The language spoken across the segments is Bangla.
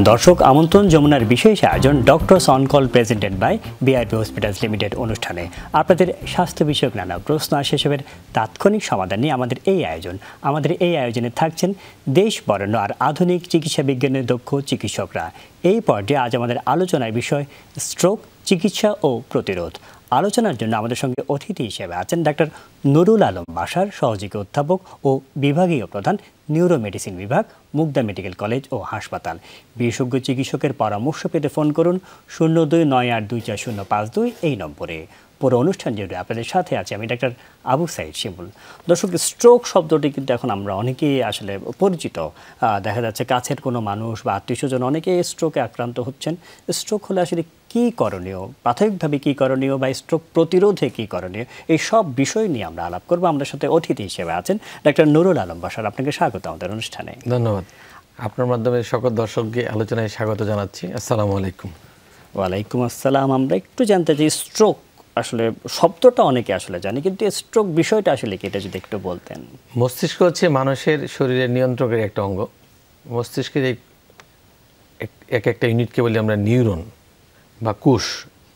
দর্শক আমন্ত্রণ যমুনার বিশেষ আয়োজন doctors on call presented by BRP hospitals limited অনুষ্ঠানে আপনাদের স্বাস্থ্য বিষয়ক নানা প্রশ্ন আর সেসবের তাৎক্ষণিক সমাধান নিয়ে আমাদের এই আয়োজনে থাকছেন দেশ বরেণ্য আর আধুনিক চিকিৎসা বিজ্ঞানের দক্ষ চিকিৎসকরা। এই পর্যায়ে আজ আমাদের আলোচনার বিষয় স্ট্রোক চিকিৎসা ও প্রতিরোধ। আলোচনার জন্য আমাদের সঙ্গে অতিথি হিসেবে আছেন ডাক্তার নুরুল আলম বাশার, সহযোগী অধ্যাপক ও বিভাগীয় প্রধান, নিউরো মেডিসিন বিভাগ, মুগদা মেডিকেল কলেজ ও হাসপাতাল। বিশেষজ্ঞ চিকিৎসকের পরামর্শ পেতে ফোন করুন 0298240052 এই নম্বরে। পুরো অনুষ্ঠান জুড়ে আপনাদের সাথে আছে আমি ডাক্তার আবু সাইদ শিমুল। দর্শক, স্ট্রোক শব্দটি কিন্তু এখন আমরা অনেকেই আসলে পরিচিত। দেখা যাচ্ছে কাছের কোনো মানুষ বা আত্মীয়স্বজন অনেকেই স্ট্রোকে আক্রান্ত হচ্ছেন। স্ট্রোক হলে আসলে কী করণীয়, প্রাথমিকভাবে কী করণীয় বা স্ট্রোক প্রতিরোধে কী করণীয়, এই সব বিষয় নিয়ে আমরা আলাপ করবো। আমাদের সাথে অতিথি হিসেবে আছেন ডাক্তার নুরুল আলম বাশার। আপনাকে স্বাগত আমাদের অনুষ্ঠানে। ধন্যবাদ। আপনার মাধ্যমে সকল দর্শককে আলোচনায় স্বাগত জানাচ্ছি। আসসালামু আলাইকুম। ওয়ালাইকুম আসসালাম। আমরা একটু জানতে চাই, স্ট্রোক আসলে শব্দটা অনেকে আসলে জানি, কিন্তু স্ট্রোক বিষয়টা আসলে কি, এটা যদি একটু বলতেন। মস্তিষ্ক হচ্ছে মানুষের শরীরের নিয়ন্ত্রকের একটা অঙ্গ। মস্তিষ্কের এক একটা ইউনিটকে বলি আমরা নিউরন বা কোষ।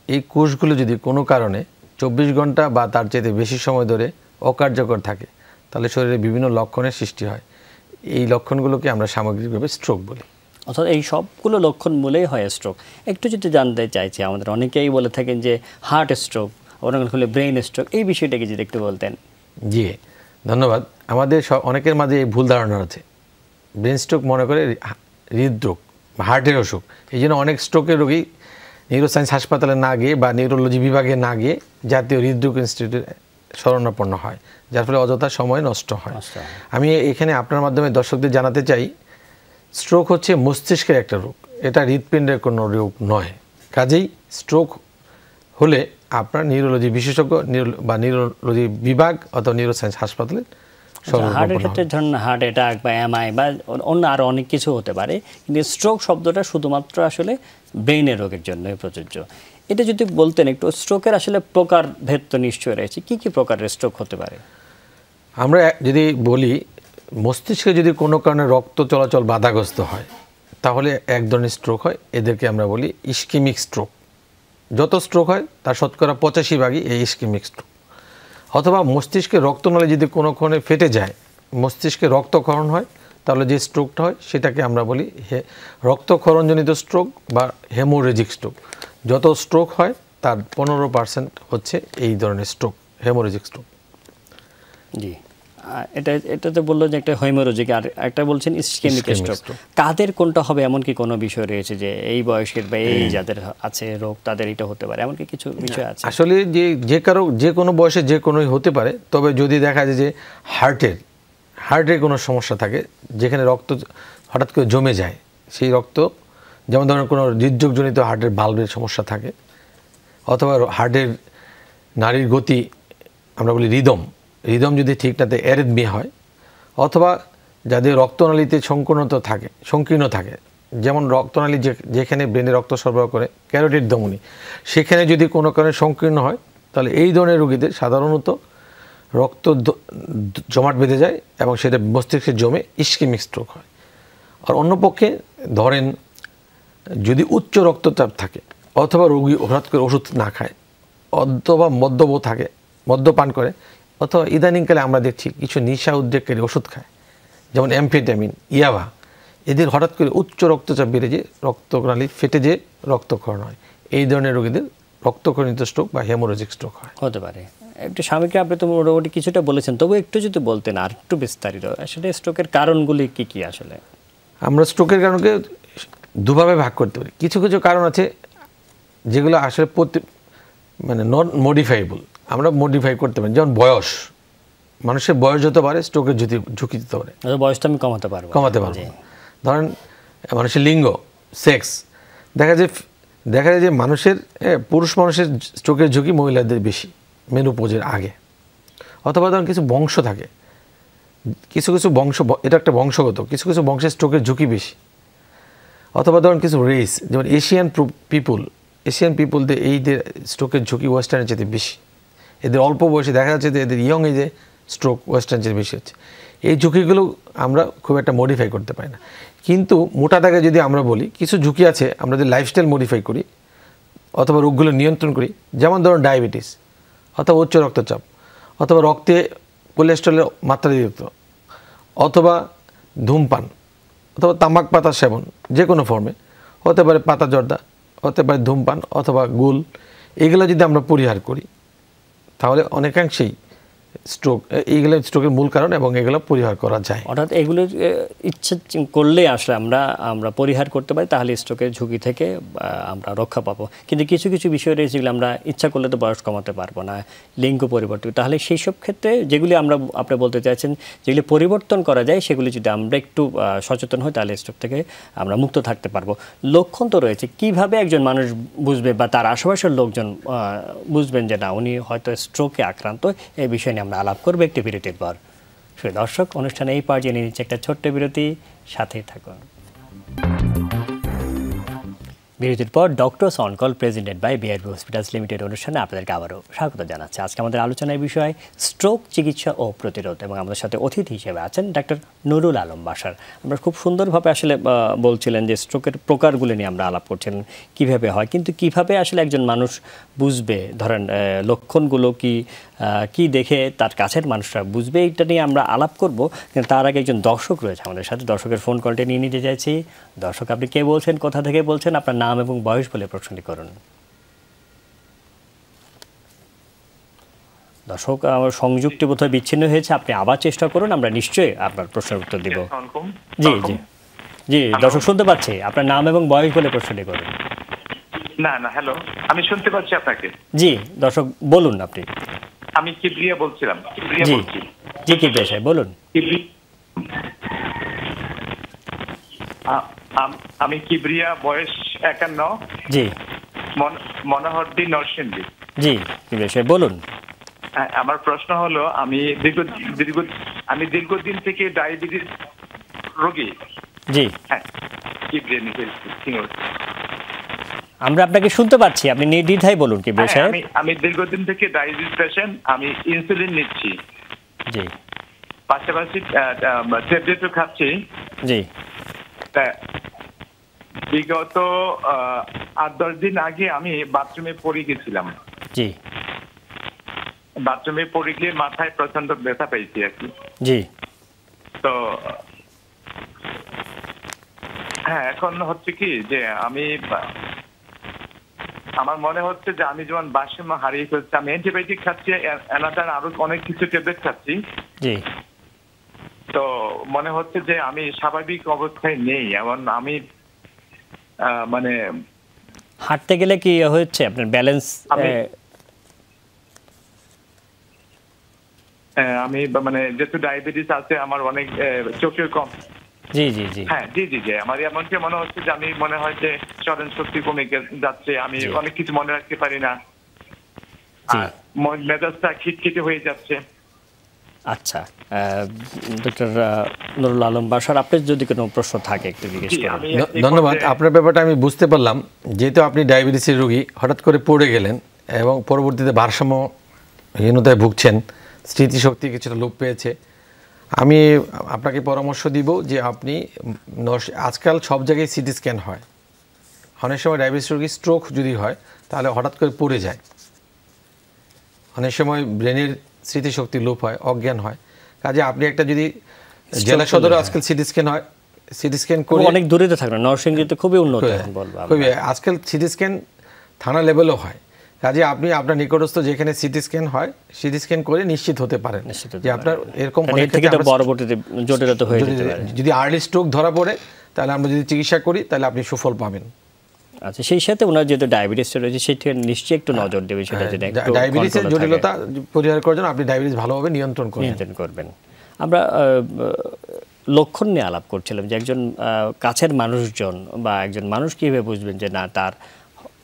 এই কোষগুলো যদি কোনো কারণে 24 ঘন্টা বা তার চেয়ে বেশি সময় ধরে অকার্যকর থাকে, তাহলে শরীরে বিভিন্ন লক্ষণের সৃষ্টি হয়। এই লক্ষণগুলোকে আমরা সামগ্রিকভাবে স্ট্রোক বলি। অর্থাৎ এই সবগুলো লক্ষণ মূলেই হয় স্ট্রোক। একটু যদি জানতে চাইছি, আমাদের অনেকেই বলে থাকেন যে হার্ট স্ট্রোক, অনেক হলে ব্রেন স্ট্রোক, এই বিষয়টাকে যদি একটু বলতেন। জি ধন্যবাদ। আমাদের অনেকের মাঝে এই ভুল ধারণা আছে, ব্রেন স্ট্রোক মনে করে হৃদরোগ বা হার্টের অসুখ। এই জন্য অনেক স্ট্রোকের রোগী নিউরোসায়েন্স হাসপাতালে না গিয়ে বা নিউরোলজি বিভাগে না গিয়ে জাতীয় হৃদরোগ ইনস্টিটিউটে শরণাপন্ন হয়, যার ফলে অযথা সময় নষ্ট হয়। আমি এখানে আপনার মাধ্যমে দর্শকদের জানাতে চাই, স্ট্রোক হচ্ছে মস্তিষ্কের একটা রোগ, এটা হৃৎপিণ্ডের কোনো রোগ নয়। কাজেই স্ট্রোক হলে আপনার নিউরোলজি বিশেষজ্ঞ বা নিউরোলজি বিভাগ অথবা নিউরোসায়েন্স হাসপাতালে। হার্টের ক্ষেত্রে ধরুন হার্ট অ্যাটাক বা এমআই বা অন্য আরও অনেক কিছু হতে পারে, কিন্তু স্ট্রোক শব্দটা শুধুমাত্র আসলে ব্রেনের রোগের জন্যই প্রযোজ্য। এটা যদি বলতেন একটু, স্ট্রোকের আসলে প্রকার ভেদ তো নিশ্চয়ই রয়েছে, কী কী প্রকারের স্ট্রোক হতে পারে? আমরা যদি বলি, মস্তিষ্কে যদি কোনো কারণে রক্ত চলাচল বাধাগ্রস্ত হয়, তাহলে এক ধরনের স্ট্রোক হয়। এদেরকে আমরা বলি ইস্কেমিক স্ট্রোক। যত স্ট্রোক হয় তার শতকরা 85% এই ইস্কেমিক স্ট্রোক। অথবা মস্তিষ্কের রক্তনালী যদি কোনো ক্ষণে ফেটে যায়, মস্তিষ্কে রক্তক্ষরণ হয়, তাহলে যে স্ট্রোকটা হয় সেটাকে আমরা বলি রক্তক্ষরণজনিত স্ট্রোক বা হেমোরেজিক স্ট্রোক। যত স্ট্রোক হয় তার 15% হচ্ছে এই ধরনের স্ট্রোক, হেমোরেজিক স্ট্রোক। জি, এটাতে বললো যে একটা হেমোরেজিক, আর একটা বলছেন ইসকেমিক স্ট্রোক। কাদের কোনটা হবে এমন কি কোনো বিষয় রয়েছে যে এই বয়সের বা এই যাদের আছে রোগ তাদের এটা হতে পারে, এমন কি কিছু বিষয় আছে? আসলে যে কারো যে কোনো বয়সে যে কোনোই হতে পারে। তবে যদি দেখা যায় যে হার্টের কোনো সমস্যা থাকে, যেখানে রক্ত হঠাৎ করে জমে যায়, সেই রক্ত, যেমন ধরুন কোনো হৃদরোগজনিত হার্টের বাল্বের সমস্যা থাকে, অথবা হার্টের নাড়ির গতি আমরা বলি রিদম যদি ঠিক না থাকে অ্যারিথমিয়া হয়, অথবা যাদের রক্তনালীতে সংকীর্ণ থাকে, যেমন রক্তনালী যেখানে ব্রেনে রক্ত সরবরাহ করে ক্যারোটিড ধমনী, সেখানে যদি কোনো কারণে সংকীর্ণ হয়, তাহলে এই ধরনের রোগীদের সাধারণত রক্ত জমাট বেঁধে যায় এবং সেটা মস্তিষ্কে জমে ইস্কেমিক স্ট্রোক হয়। আর অন্যপক্ষে ধরেন যদি উচ্চ রক্তচাপ থাকে, অথবা রোগী হঠাৎ করে ওষুধ না খায়, অথবা মদ্যপান করে, অথবা ইদানিংকালে আমরা দেখছি কিছু নেশা উদ্রেককারী ওষুধ খায়, যেমন অ্যাম্ফেটামিন, ইয়াবা, এদের হঠাৎ করে উচ্চ রক্তচাপ বেড়ে যে রক্তনালী ফেটে যে রক্তক্ষরণ হয়, এই ধরনের রোগীদের রক্তক্ষরণিত স্ট্রোক বা হেমোরেজিক স্ট্রোক হতে পারে। একটু স্বামীকে আপনি তো মোটামুটি কিছুটা বলেছেন, তবু একটু যদি বলতেন আর একটু বিস্তারিত, আসলে স্ট্রোকের কারণগুলি কি কি? আসলে আমরা স্ট্রোকের কারণকে দুভাবে ভাগ করতে পারি। কিছু কিছু কারণ আছে যেগুলো আসলে নন মডিফাইবল, আমরা মডিফাই করতে পারি। যেমন বয়স, মানুষের বয়স যত বাড়ে স্ট্রোকের ঝুঁকি দিতে পারে। বয়সটা আমি কমাতে পারবো। ধরেন মানুষের লিঙ্গ, সেক্স, দেখা যায় যে পুরুষ মানুষের স্ট্রোকের ঝুঁকি মহিলাদের বেশি মেনোপজের আগে। অথবা ধরেন কিছু বংশ থাকে, কিছু বংশ, এটা একটা বংশগত, কিছু বংশের স্ট্রোকের ঝুঁকি বেশি। অথবা ধরেন কিছু রেস, যেমন এশিয়ান পিপুলদের এইদের স্ট্রোকের ঝুঁকি ওয়েস্টার্নের চেয়ে বেশি। এদের অল্প বয়সে দেখা যাচ্ছে যে এদের ইয়ং এজে স্ট্রোক ওয়েস্টার্ন চেয়ে বেশি হচ্ছে। এই ঝুঁকিগুলো আমরা খুব একটা মডিফাই করতে পারি না। কিন্তু মোটা দাগে যদি আমরা বলি কিছু ঝুঁকি আছে, আমরা যদি লাইফস্টাইল মডিফাই করি অথবা রোগগুলো নিয়ন্ত্রণ করি, যেমন ধরুন ডায়াবেটিস অথবা উচ্চ রক্তচাপ অথবা রক্তে কোলেস্টেরলের মাত্রাতিরিক্ত অথবা ধূমপান অথবা তামাক পাতা সেবন যে কোনো ফর্মে, হতে পারে পাতা জর্দা, হতে পারে ধূমপান অথবা গুল, এগুলো যদি আমরা পরিহার করি তাহলে অনেকাংশেই এইগুলো স্ট্রোকের মূল কারণ এবং এগুলো পরিহার করা যায়। অর্থাৎ এগুলো ইচ্ছে করলে আসলে আমরা পরিহার করতে পারি, তাহলে স্ট্রোকের ঝুঁকি থেকে আমরা রক্ষা পাবো। কিন্তু কিছু কিছু বিষয় রয়েছে যেগুলো আমরা ইচ্ছা করলে তো বয়স কমাতে পারবো না, লিঙ্গ পরিবর্তন, তাহলে সেই সব ক্ষেত্রে যেগুলি আপনি বলতে চাইছেন যেগুলি পরিবর্তন করা যায় সেগুলি যদি আমরা একটু সচেতন হই তাহলে স্ট্রোক থেকে আমরা মুক্ত থাকতে পারবো। লক্ষণ তো রয়েছে, কিভাবে একজন মানুষ বুঝবে বা তার আশেপাশের লোকজন বুঝবেন যে না উনি হয়তো স্ট্রোকে আক্রান্ত, এই বিষয় নিয়ে আমরা আলাপ করবো একটি বিরতির পর। দর্শক, অনুষ্ঠানে এই পর্যায়ে নিয়ে নিচ্ছে একটা ছোট্ট বিরতি, সাথেই থাকুন। বিরতির পর doctors on call presented by BRB hospitals limited অনুষ্ঠানে আপনাদেরকে আবারও স্বাগত জানাচ্ছি। আজকে আমাদের আলোচনার বিষয় স্ট্রোক চিকিৎসা ও প্রতিরোধ, এবং আমাদের সাথে অতিথি হিসেবে আছেন ডাক্তার নুরুল আলম বাশার। আমরা খুব সুন্দরভাবে আসলে বলছিলেন যে স্ট্রোকের প্রকারগুলো নিয়ে আমরা আলাপ করছিলেন, কীভাবে হয়, কিন্তু কিভাবে আসলে একজন মানুষ বুঝবে, ধরেন লক্ষণগুলো কি দেখে তার কাছের মানুষরা বুঝবে, এইটা নিয়ে আমরা আলাপ করব। কিন্তু তার আগে একজন দর্শক রয়েছে আমাদের সাথে, দর্শকের ফোন কলটি নিয়ে নিতে চাইছি। দর্শক, আপনি কে বলছেন, কোথা থেকে বলছেন, আপনার নাম এবং বয়স বলে প্রশ্নটি করুন। দর্শক, আমার সংযুক্তি বোধহয় বিচ্ছিন্ন হয়েছে, আপনি আবার চেষ্টা করুন, আমরা নিশ্চয়ই আপনার প্রশ্নের উত্তর দিব। জি জি জি, দর্শক শুনতে পাচ্ছি, আপনার নাম এবং বয়স বলে প্রশ্নটি করুন। না না, হ্যালো, আমি শুনতে পাচ্ছি আপনাকে। জি দর্শক, বলুন আপনি। আমি কিবরিয়া বলছিলাম। জি জি, কিবরিয়া সাহেব বলুন। আমি কিবরিয়া, বয়স 51। জি। মনোহরদী, নরসিংদী। জি কিবরিয়া সাহেব বলুন। আমার প্রশ্ন হলো, আমি দীর্ঘদিন থেকে ডায়াবেটিস রোগী। জি। হ্যাঁ, আমরা আপনাকে শুনতে পাচ্ছি, আপনি নির্দ্বিধায় বলুন কিবরিয়া সাহেব। আমি দীর্ঘদিন থেকে ডায়াবেটিস পেশেন্ট, আমি ইনসুলিন নিচ্ছি। জি। পাশাপাশি ট্যাবলেটও খাচ্ছি। জি। বিগত 8-10 দিন আগে আমি বাথরুমে পড়ে গেছিলাম। জি। বাথরুমে পড়ে গিয়ে মাথায় প্রচন্ড ব্যথা পেয়েছি আর কি। জি। তো হ্যাঁ, এখন হচ্ছে কি যে আমার মনে হচ্ছে যে আমি যেমন ভারসাম্য হারিয়ে ফেলছি। আমি অ্যান্টিবায়োটিক খাচ্ছি, অ্যানাদার আরো অনেক কিছু ট্যাবলেট খাচ্ছি। জি। তো মনে হচ্ছে যে আমি স্বাভাবিক অবস্থায় নেই। এমন আমি মানে হাঁটতে গেলে কি হচ্ছে আপনার ব্যালেন্স? আমি মানে যেহেতু ডায়াবেটিস আছে আমার, অনেক চোখের কম। জি জি জি। হ্যাঁ জি জি জি, আমার এমনকি মনে হচ্ছে যে আমি মনে হয় যে স্মরণ শক্তি কমে যাচ্ছে, আমি অনেক কিছু মনে রাখতে পারি না, মেজাজটা খিটখিটে হয়ে যাচ্ছে। আচ্ছা, ডক্টর নুরুল আলম বাশার, আপনার যদি কোনো প্রশ্ন থাকে একটু জিজ্ঞেস করুন। ধন্যবাদ। আপনার ব্যাপারটা আমি বুঝতে পারলাম। যেহেতু আপনি ডায়াবেটিসের রোগী, হঠাৎ করে পড়ে গেলেন এবং পরবর্তীতে ভারসাম্যহীনতায় ভুগছেন, স্মৃতিশক্তি কিছুটা লোপ পেয়েছে, আমি আপনাকে পরামর্শ দিব যে আপনি আজকাল সব জায়গায় সিটি স্ক্যান হয়। অনেক সময় ডায়াবেটিস রোগী স্ট্রোক যদি হয় তাহলে হঠাৎ করে পড়ে যায়, অনেক সময় ব্রেনের স্মৃতিশক্তি লোপ হয়, অজ্ঞান হয়। কাজে আপনি একটা যদি জেলা সদরে আজকাল সিটি স্ক্যান হয়, সিটি স্ক্যান করে অনেক দূরে তো থাকবে, নরসিংদীতে খুবই উন্নত খুবই, আজকাল সিটি স্ক্যান থানা লেভেলও হয়। কাজে আপনি আপনার নিকটস্থ যেখানে সিটি স্ক্যান হয়, সিটি স্ক্যান করে নিশ্চিত হতে পারেন যে আপনার এরকম পরবর্তীতে জটিলতা হয়ে যেতে পারে। যদি আর্লি স্ট্রোক ধরা পড়ে তাহলে আমরা যদি চিকিৎসা করি তাহলে আপনি সুফল পাবেন। আচ্ছা, সেই সাথে ওনার যেহেতু ডায়াবেটিস রয়েছে সেটা নিশ্চয়ই একটু নজর দেবে, সেটা যেটা একটু ডায়াবেটিসের জটিলতা পরিহার করার জন্য আপনি ডায়াবেটিস ভালোভাবে নিয়ন্ত্রণ করবেন। আমরা লক্ষণ নিয়ে আলাপ করছিলাম যে একজন কাছের মানুষজন বা একজন মানুষ কীভাবে বুঝবেন যে না তার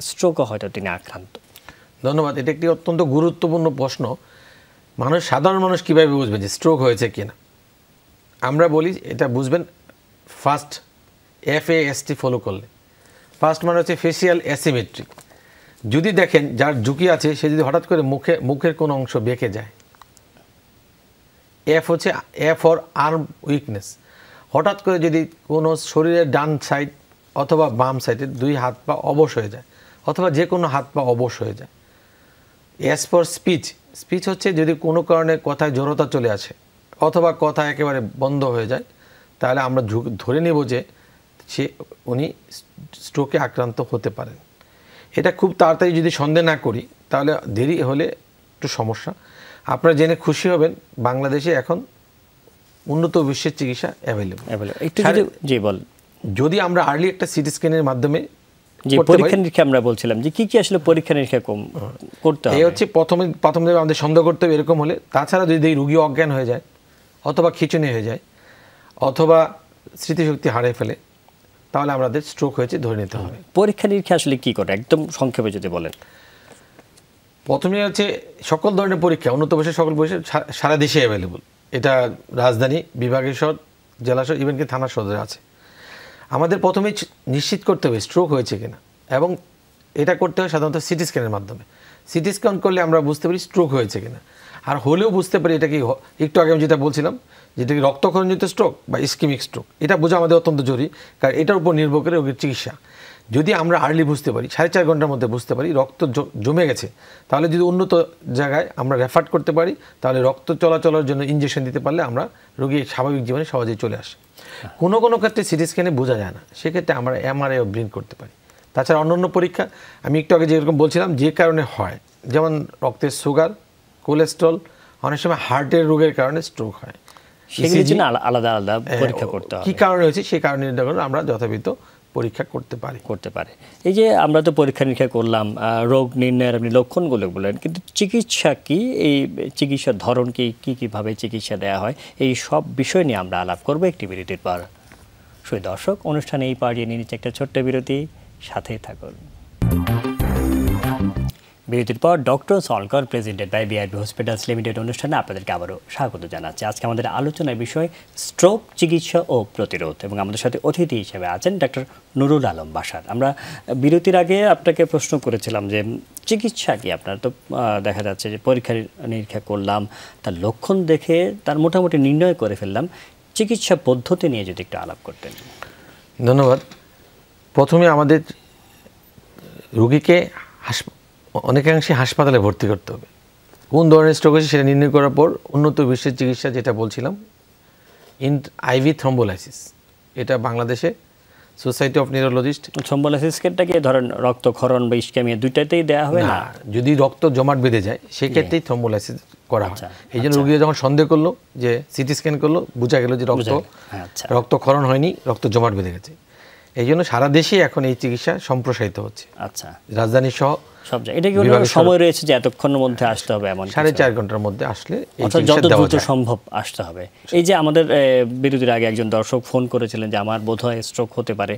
স্ট্রোকও হয়তো তিনি আক্রান্ত। ধন্যবাদ। এটা একটি অত্যন্ত গুরুত্বপূর্ণ প্রশ্ন। সাধারণ মানুষ কীভাবে বুঝবেন যে স্ট্রোক হয়েছে কিনা? আমরা বলি এটা বুঝবেন ফার্স্ট FAST ফলো করলে। ফার্স্ট মানে হচ্ছে ফেসিয়াল অ্যাসিমেট্রি। যদি দেখেন যার ঝুঁকি আছে সে যদি হঠাৎ করে মুখের কোনো অংশ বেঁকে যায়, এফ হচ্ছে ফর আর্ম উইকনেস। হঠাৎ করে যদি কোনো শরীরের ডান সাইড অথবা বাম সাইডের দুই হাত পা অবশ হয়ে যায়, অথবা যে কোনো হাত পা অবশ হয়ে যায়। S for speech. স্পিচ হচ্ছে যদি কোনো কারণে কথায় জড়তা চলে আসে অথবা কথা একেবারে বন্ধ হয়ে যায়, তাহলে আমরা ধরে নেব যে উনি স্ট্রোকে আক্রান্ত হতে পারেন। এটা খুব তাড়াতাড়ি যদি সন্দেহ না করি, তাহলে দেরি হলে একটু সমস্যা। আপনারা জেনে খুশি হবেন, বাংলাদেশে এখন উন্নত বিশ্বের চিকিৎসা অ্যাভেলেবল। যদি আমরা আর্লি একটা সিটি স্ক্যানের মাধ্যমে পরীক্ষা নিরীক্ষা আমরা বলছিলাম যে কি আসলে পরীক্ষা নিরীক্ষা করতে হবে, এই হচ্ছে প্রথম আমাদের সন্দেহ করতে হবে এরকম হলে। তাছাড়া যদি রুগী অজ্ঞান হয়ে যায় অথবা খিঁচুনি হয়ে যায় অথবা স্মৃতিশক্তি হারিয়ে ফেলে, তাহলে আমাদের স্ট্রোক হয়েছে ধরে নিতে হবে। পরীক্ষা নিরীক্ষা আসলে কি করে একদম সংক্ষেপে যদি বলেন। প্রথমে হচ্ছে সকল ধরনের পরীক্ষা, উন্নত বয়সের সকল বয়সে সারা দেশে অ্যাভেলেবল। এটা রাজধানী, বিভাগীয় শহর, জেলা শহর, ইভেন কি থানা সদরে আছে। আমাদের প্রথমেই নিশ্চিত করতে হবে স্ট্রোক হয়েছে কিনা, এবং এটা করতে হয় সাধারণত সিটি স্ক্যানের মাধ্যমে। সিটি স্ক্যান করলে আমরা বুঝতে পারি স্ট্রোক হয়েছে কিনা, আর হলেও বুঝতে পারি এটা কি, একটু আগে আমি যেটা বলছিলাম, যেটা কি রক্তক্ষরণজনিত স্ট্রোক বা ইস্কেমিক স্ট্রোক। এটা বোঝা আমাদের অত্যন্ত জরুরি, কারণ এটার উপর নির্ভর করে রোগীর চিকিৎসা। যদি আমরা আর্লি বুঝতে পারি, 4.5 ঘন্টার মধ্যে বুঝতে পারি রক্ত জমে গেছে, তাহলে যদি উন্নত জায়গায় আমরা রেফার করতে পারি, তাহলে রক্ত চলাচলের জন্য ইঞ্জেকশন দিতে পারলে আমরা রোগী স্বাভাবিক জীবনে সহজেই চলে আসে। কোনো কোনো ক্ষেত্রে সিটি স্ক্যানে বোঝা যায় না, সেক্ষেত্রে আমরা এমআরআই ও ব্রেন করতে পারি। তাছাড়া অন্যান্য পরীক্ষা আমি একটু আগে যেরকম বলছিলাম, যে কারণে হয়, যেমন রক্তের সুগার, কোলেস্ট্রল, অনেক সময় হার্টের রোগের কারণে স্ট্রোক হয়, সেগুলোর জন্য আলাদা আলাদা পরীক্ষা করতে হবে। কি কারণে হয়েছে সেই কারণে আমরা যথাযথ পরীক্ষা করতে পারি। এই যে আমরা তো পরীক্ষা নিরীক্ষা করলাম, রোগ নির্ণয়ের আপনি লক্ষণগুলো বললেন, কিন্তু চিকিৎসা কি, এই চিকিৎসার ধরন কি, কিভাবে চিকিৎসা দেওয়া হয়, এই সব বিষয় নিয়ে আমরা আলাপ করবো একটি বিরতির পর। সুধী দর্শক, অনুষ্ঠানে এই পার্টি নিয়ে নিচ্ছে একটা ছোট্ট বিরতি, সাথেই থাকুন। বিরতির পর doctors on call presented by BRB hospitals limited অনুষ্ঠানে আপনাদেরকে আবারও স্বাগত জানাচ্ছি। আজকে আমাদের আলোচনার বিষয় স্ট্রোক চিকিৎসা ও প্রতিরোধ, এবং আমাদের সাথে অতিথি হিসেবে আছেন ডক্টর নুরুল আলম বাশার। আমরা বিরতির আগে আপনাকে প্রশ্ন করেছিলাম যে চিকিৎসা কি, আপনার তো দেখা যাচ্ছে যে পরীক্ষা নিরীক্ষা করলাম, তার লক্ষণ দেখে তার মোটামুটি নির্ণয় করে ফেললাম, চিকিৎসা পদ্ধতি নিয়ে যদি একটু আলাপ করতেন। ধন্যবাদ। প্রথমে আমাদের রোগীকে অনেকাংশে হাসপাতালে ভর্তি করতে হবে। কোন ধরনের স্ট্রোক হয়েছে সেটা নির্ণয় করার পর উন্নত বিশ্বের চিকিৎসা, যেটা বলছিলাম আইভি থ্রম্বোলাইসিস, এটা বাংলাদেশে সোসাইটি অফ নিউরোলজিস্ট। থ্রম্বোলাইসিসটাকে ধরেন রক্তক্ষরণ বা ইস্কেমিয়া দুইটাতেই দেওয়া হবে না, যদি রক্ত জমাট বেঁধে যায় সেক্ষেত্রেই থ্রম্বোলাইসিস করা হয়। এই জন্য রোগীরা যখন সন্দেহ করলো, যে সিটি স্ক্যান করলো, বোঝা গেল যে রক্তক্ষরণ হয়নি, রক্ত জমাট বেঁধে গেছে। এই জন্য সারা দেশে এখন এই চিকিৎসা সম্প্রসারিত হচ্ছে। আচ্ছা, রাজধানী সহ সব জায়গায়। এটা কি সময় রয়েছে যে এতক্ষণের মধ্যে আসতে হবে? এমন 4.5 ঘন্টার মধ্যে আসলে যত দ্রুত সম্ভব আসতে হবে। এই যে আমাদের বিরতির আগে একজন দর্শক ফোন করেছিলেন যে আমার বোধহয় স্ট্রোক হতে পারে,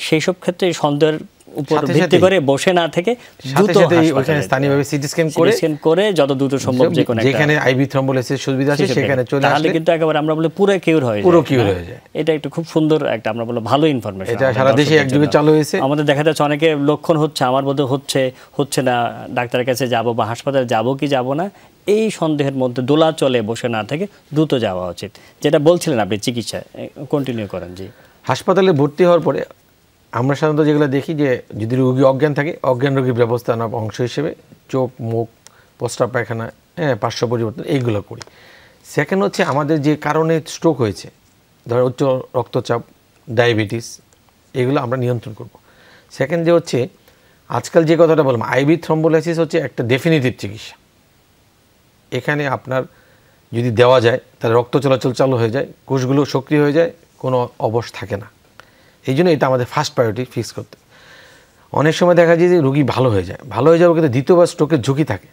সেই সব ক্ষেত্রে সন্দেহের উপর ভিত্তি করে বসে না থেকে দ্রুত ওখানে স্থানীয়ভাবে সিটি স্ক্যান করে যত দ্রুত সম্ভব যেখানে আইভি থ্রম্বোলাইসিস সুবিধা আছে সেখানে চলে আসলে, তাহলে কিন্তু একেবারে আমরা বলে পুরো কিউর হয়ে যায়। এটা একটু খুব সুন্দর একটা আমরা বলে ভালো ইনফরমেশন। এটা সারা দেশে একযোগে চালু হয়েছে। আমাদের দেখা যাচ্ছে অনেকে লক্ষণ হচ্ছে, আমার বোধহয় হচ্ছে না, ডাক্তারের কাছে যাব বা হাসপাতালে যাব কি যাব না, এই সন্দেহের মধ্যে দোলা চলে বসে না থেকে দ্রুত যাওয়া উচিত। যেটা বলছিলেন আপনি চিকিৎসা কন্টিনিউ করেন। জি, হাসপাতালে ভর্তি হওয়ার পরে আমরা সাধারণত যেগুলো দেখি, যে যদি রোগী অজ্ঞান থাকে, অজ্ঞান রোগীর ব্যবস্থাপনার অংশ হিসেবে চোখ, মুখ, প্রস্রাব পায়খানা, পার্শ্ব পরিবর্তন এইগুলো করি। সেকেন্ড হচ্ছে আমাদের যে কারণে স্ট্রোক হয়েছে, ধর উচ্চ রক্তচাপ, ডায়াবেটিস, এগুলো আমরা নিয়ন্ত্রণ করব। সেকেন্ড যে হচ্ছে আজকাল যে কথাটা বললাম, আইভি থ্রম্বোলাইসিস হচ্ছে একটা ডেফিনিটিভ চিকিৎসা। এখানে আপনার যদি দেওয়া যায় তাহলে রক্ত চলাচল চালু হয়ে যায়, কোষগুলো সক্রিয় হয়ে যায়, কোনো অবশ থাকে না। এই জন্য এটা আমাদের ফার্স্ট প্রায়োরিটি ফিক্স করতে। অনেক সময় দেখা যায় যে রোগী ভালো হয়ে যাবে, কিন্তু দ্বিতীয়বার স্ট্রোকের ঝুঁকি থাকে।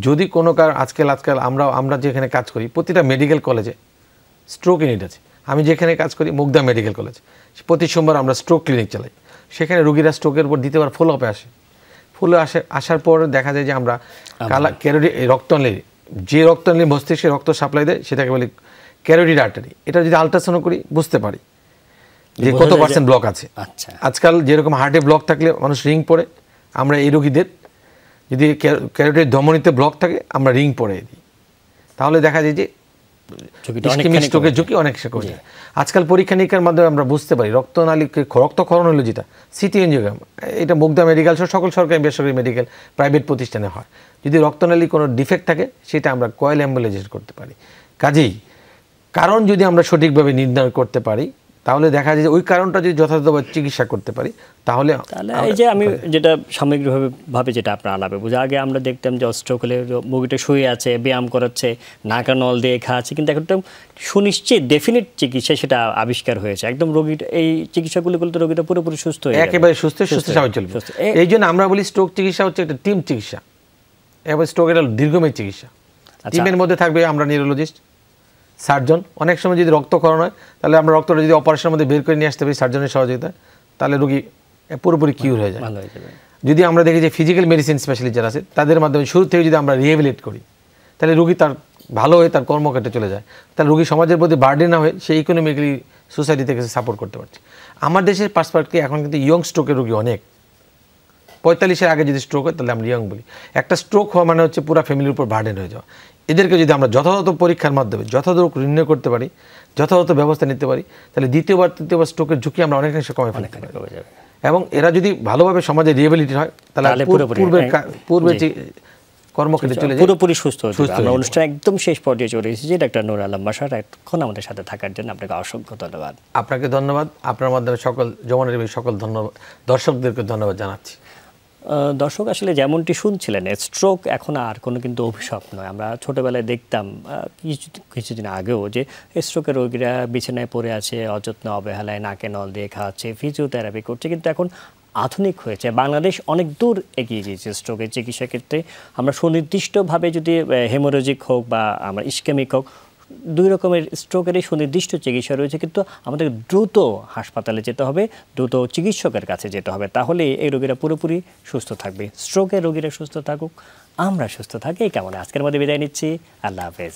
যদি কোনো কারণ আজকাল আমরা যেখানে কাজ করি, প্রতিটা মেডিকেল কলেজে স্ট্রোক ইউনিট আছে। আমি যেখানে কাজ করি মুগদা মেডিকেল কলেজ, প্রতি সোমবার আমরা স্ট্রোক ক্লিনিক চালাই। সেখানে রোগীরা স্ট্রোকের উপর দ্বিতীয়বার ফলো আপে আসার পর দেখা যায় যে আমরা ক্যারোটিড রক্তনালী, যে রক্তনালী মস্তিষ্কে রক্ত সাপ্লাই দেয় সেটাকে বলি ক্যারোটিড আর্টারি। এটা যদি আলট্রাসাউন্ড করি বুঝতে পারি যে কত পার্সেন্ট ব্লক আছে। আজকাল যেরকম হার্টে ব্লক থাকলে মানুষ রিং পরে, আমরা এই রোগীদের যদি ক্যারোটিড ধমনীতে ব্লক থাকে আমরা রিং পরে দিই, তাহলে দেখা যায় যে স্ট্রোকের ঝুঁকি অনেক কমে যায়। আজকাল পরীক্ষা নিরীক্ষার মাধ্যমে আমরা বুঝতে পারি রক্তনালীকে রক্তক্ষরণ হলো যেটা সিটি এনজিওগ্রাম, এটা মুগদা মেডিকেল সহ সকল সরকারি বেসরকারি মেডিকেল প্রাইভেট প্রতিষ্ঠানে হয়। যদি রক্তনালী কোনো ডিফেক্ট থাকে সেটা আমরা কয়েল অ্যাম্বুলেন্স করতে পারি। কাজেই কারণ যদি আমরা সঠিকভাবে নির্ণয় করতে পারি তাহলে দেখা যায় যে ওই কারণটা যদি যথাযথভাবে চিকিৎসা করতে পারি তাহলে এই যে আমি যেটা সামগ্রিকভাবে যেটা আপনার আলাপে বুঝে, আগে আমরা দেখতাম যে স্ট্রোক হলে মুগিটা শুয়ে আছে, ব্যায়াম করাচ্ছে, নাকা নল দিয়ে খাওয়াচ্ছে, কিন্তু এখন একদম সুনিশ্চিত ডেফিনিট চিকিৎসা সেটা আবিষ্কার হয়েছে। একদম রোগীটা এই চিকিৎসাগুলো করলে তো রোগীটা পুরোপুরি সুস্থ হয়ে একেবারে সুস্থ স্বাভাবিক চলবে। এই জন্য আমরা বলি স্ট্রোক চিকিৎসা হচ্ছে একটা টিম চিকিৎসা, এবার স্ট্রোক এটা দীর্ঘমেয়াদী চিকিৎসা। টিমের মধ্যে থাকবে আমরা নিউরোলজিস্ট, সার্জন, অনেক সময় যদি রক্তক্ষরণ হয় তাহলে আমরা রক্তটা যদি অপারেশনের মধ্যে বের করে নিয়ে আসতে পারি সার্জনের সহযোগিতা, তাহলে রোগী পুরোপুরি কিউর হয়ে যায়। যদি আমরা দেখি যে ফিজিক্যাল মেডিসিন স্পেশালিস্ট যারা আছে তাদের মাধ্যমে শুরু থেকে যদি আমরা রিহেবিলিট করি তাহলে রোগী তার ভালো হয়ে তার কর্মক্ষেত্রে চলে যায়, তাহলে রোগী সমাজের প্রতি বার্ডেন না হয়ে সে ইকোনমিক্যালি সোসাইটি থেকে সাপোর্ট করতে পারছে। আমার দেশের পার্সপেক্টিভে এখন কিন্তু ইয়ং স্ট্রোকের রোগী অনেক, 45-এর আগে যদি স্ট্রোক হয় তাহলে আমরা ইয়ং বলি। একটা স্ট্রোক হওয়া মানে হচ্ছে পুরো ফ্যামিলির উপর বার্ডেন হয়ে যাওয়া। এদেরকে যদি আমরা যথাযথ পরীক্ষার মাধ্যমে যথাযথ নির্ণয় করতে পারি, যথাযথ ব্যবস্থা নিতে পারি, তাহলে দ্বিতীয়বার তৃতীয়বার স্ট্রোকের ঝুঁকি আমরা অনেকাংশে কমে ফেলতে পারি। এবং এরা যদি ভালোভাবে সমাজে রিহেবিলিটি হয় তাহলে পূর্বে কর্মক্ষেত্রে চলে যায়, পুরোপুরি সুস্থ হয়ে যাবে। আমরা অনুষ্ঠান একদম শেষ পর্যায়ে চলে এসেছি। ডাক্তার নূর আলম বাশার, এখন আমাদের সাথে থাকার জন্য আপনাকে অসংখ্য ধন্যবাদ। আপনাকে ধন্যবাদ। আপনার মাধ্যমে সকল যমুনা টিভির সকল ধন্যবাদ দর্শকদেরকে ধন্যবাদ জানাচ্ছি। দর্শক আসলে যেমনটি শুনছিলেন, স্ট্রোক এখন আর কোনো কিন্তু অভিশাপ নয়। আমরা ছোটোবেলায় দেখতাম কিছুদিন আগেও যে স্ট্রোকের রোগীরা বিছানায় পড়ে আছে, অযত্ন অবহেলায় নাকে নল দিয়ে খাওয়াচ্ছে, ফিজিওথেরাপি করছে, কিন্তু এখন আধুনিক হয়েছে। বাংলাদেশ অনেক দূর এগিয়ে গিয়েছে স্ট্রোকের চিকিৎসা ক্ষেত্রে। আমরা সুনির্দিষ্টভাবে যদি হেমোরেজিক হোক বা আমরা ইস্কেমিক হোক, দুই রকমের স্ট্রোকেরই সুনির্দিষ্ট চিকিৎসা রয়েছে, কিন্তু আমাদের দ্রুত হাসপাতালে যেতে হবে, দ্রুত চিকিৎসকের কাছে যেতে হবে, তাহলে এই রোগীরা পুরোপুরি সুস্থ থাকবে। স্ট্রোকের রোগীরা সুস্থ থাকুক, আমরা সুস্থ থাকি এই কামনা আজকের মধ্যে বিদায় নিচ্ছি। আল্লাহ হাফেজ।